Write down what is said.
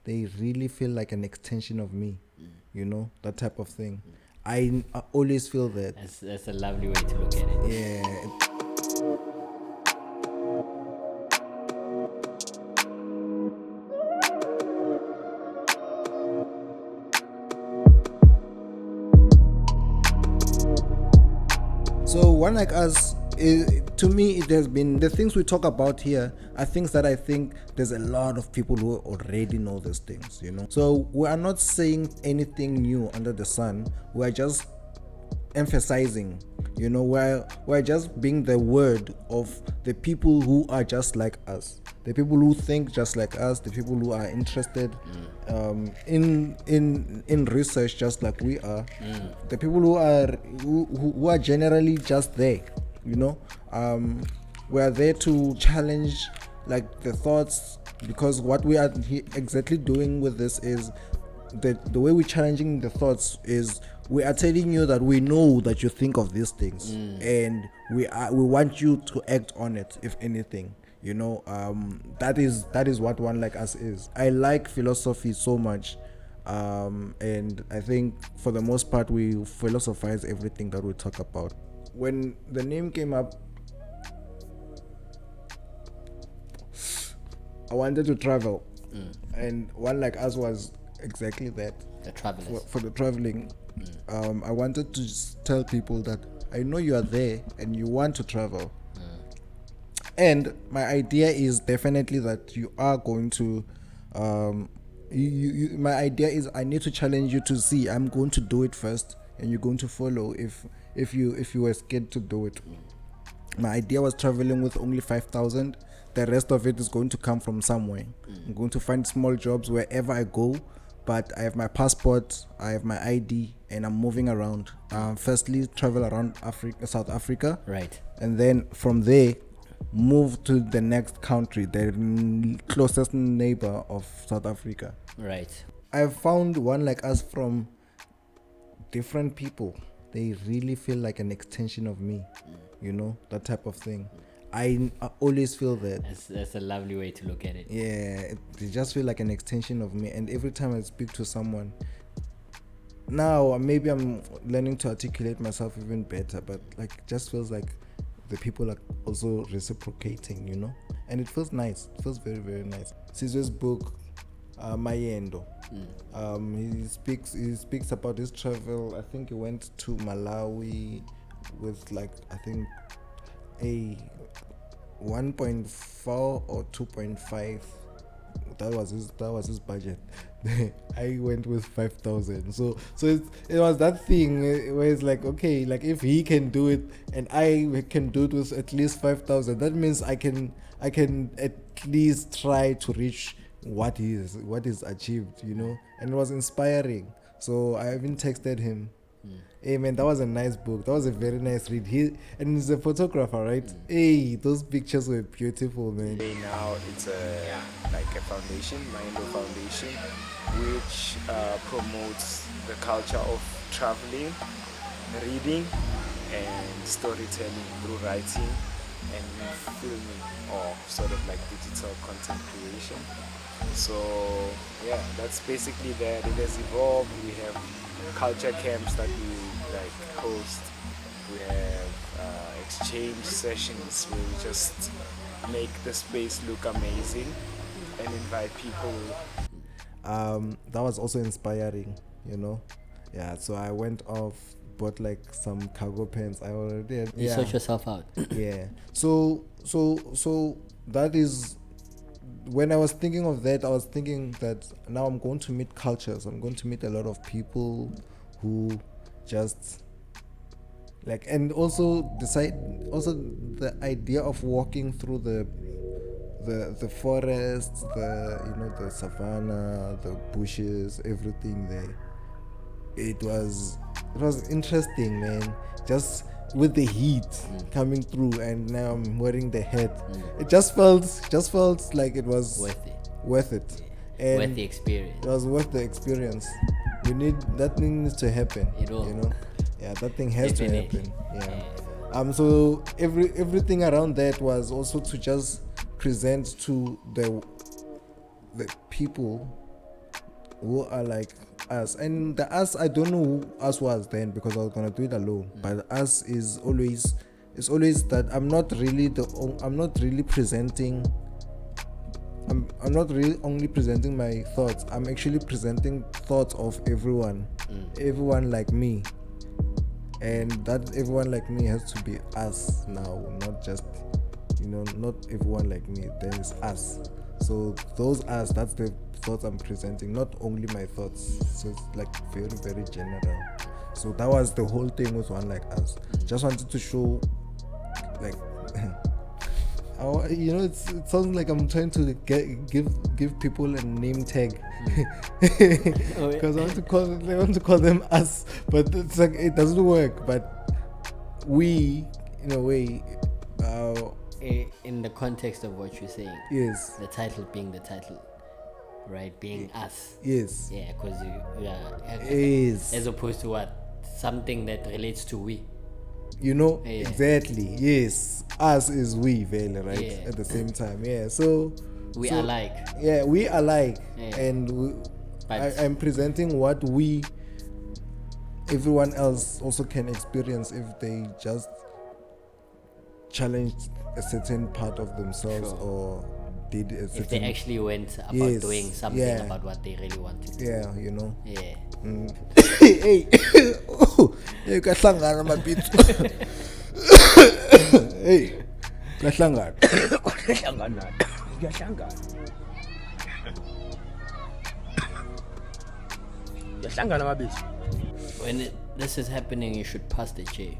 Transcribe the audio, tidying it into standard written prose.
they really feel like an extension of me. You know, that type of thing. I always feel that. That's a lovely way to look at it. Yeah. So one like us, to me, it has been the things we talk about here are things that I think there's a lot of people who already know these things, you know. So we are not saying anything new under the sun. We are just emphasizing, you know, we're just being the word of the people who are just like us, the people who think just like us, the people who are interested in research just like we are, the people who are generally just there, you know. We are there to challenge like the thoughts, because what we are exactly doing with this is the way we're challenging the thoughts is we are telling you that we know that you think of these things, and we want you to act on it, if anything, you know. That is what One Like Us is. I like philosophy so much, and I think for the most part we philosophize everything that we talk about. When the name came up, I wanted to travel, and One Like Us was exactly that. The travelers. For the traveling. I wanted to just tell people that I know you are there and you want to travel, and my idea is definitely that you are going to my idea is I need to challenge you to see I'm going to do it first and you're going to follow if you were scared to do it. My idea was traveling with only 5,000. The rest of it is going to come from somewhere. I'm going to find small jobs wherever I go, but I have my passport, I have my ID, and I'm moving around. Firstly, travel around South Africa, Right. and then from there, move to the next country, the closest neighbor of South Africa. Right. I've found One Like Us from different people. They really feel like an extension of me, you know, that type of thing. I always feel that. That's a lovely way to look at it. Yeah, they just feel like an extension of me. And every time I speak to someone, now maybe I'm learning to articulate myself even better, but like it just feels like the people are also reciprocating, you know. And it feels nice. It feels very, very nice. Caesar's book, HiEnd. He speaks about his travel. I think he went to Malawi with like I think a 1.4 or 2.5. That was his budget. I went with 5,000. So it was that thing where it's like, okay, like if he can do it and I can do it with at least 5,000, that means I can at least try to reach what is achieved, you know. And it was inspiring. So I even texted him, hey man, that was a nice book. That was a very nice read. And he's a photographer, right? Hey, those pictures were beautiful, man. Now it's like a foundation, HiEnd Foundation, which promotes the culture of traveling, reading, and storytelling through writing and filming, or sort of like digital content creation. So yeah, that's basically that. It has evolved. We have culture camps that we like host. We have exchange sessions where we just make the space look amazing and invite people. That was also inspiring, you know. Yeah, so I went off, bought like some cargo pants. I already had, You sort yourself out. yeah. So that is when I was thinking of that. I was thinking that now I'm going to meet cultures. I'm going to meet a lot of people who just like, and also the idea of walking through the forests, the savannah, the bushes, everything there. It was interesting, man. Just with the heat coming through, and now I'm wearing the hat. It just felt like it was worth it. And Worth the experience. it was worth the experience. That thing needs to happen. It will. You know, yeah, that thing has Definitely. to happen. Yeah. So everything around that was also to just present to the people who are like us. And the us, I don't know who us was then because I was gonna do it alone. But us is always, it's always that I'm not really presenting. I'm not really only presenting my thoughts. I'm actually presenting thoughts of everyone, everyone like me, and that everyone like me has to be us now, not just, not everyone like me. There's us. So those us, that's the thoughts I'm presenting, not only my thoughts. So it's like very, very general. So that was the whole thing with One Like Us. Just wanted to show, like. It sounds like I'm trying to give people a name tag because I want to call them us, but it's like it doesn't work. But we, in a way, in the context of what you're saying, yes, the title being the title, right? Being us, yes, yeah, because yes, as opposed to what, something that relates to we. Yeah. Exactly, yes, us is we, Vele, right? Yeah. At the same time, yeah. So we are like, yeah, we are like, yeah. And I'm presenting what everyone else also can experience if they just challenge a certain part of themselves, sure, or did a certain, if they actually went about yes, doing something, yeah, about what they really wanted to. Yeah, Yeah. Hey, hey, kahlangana mabitso. Hey, kahlangana. When this is happening, you should pass the chair.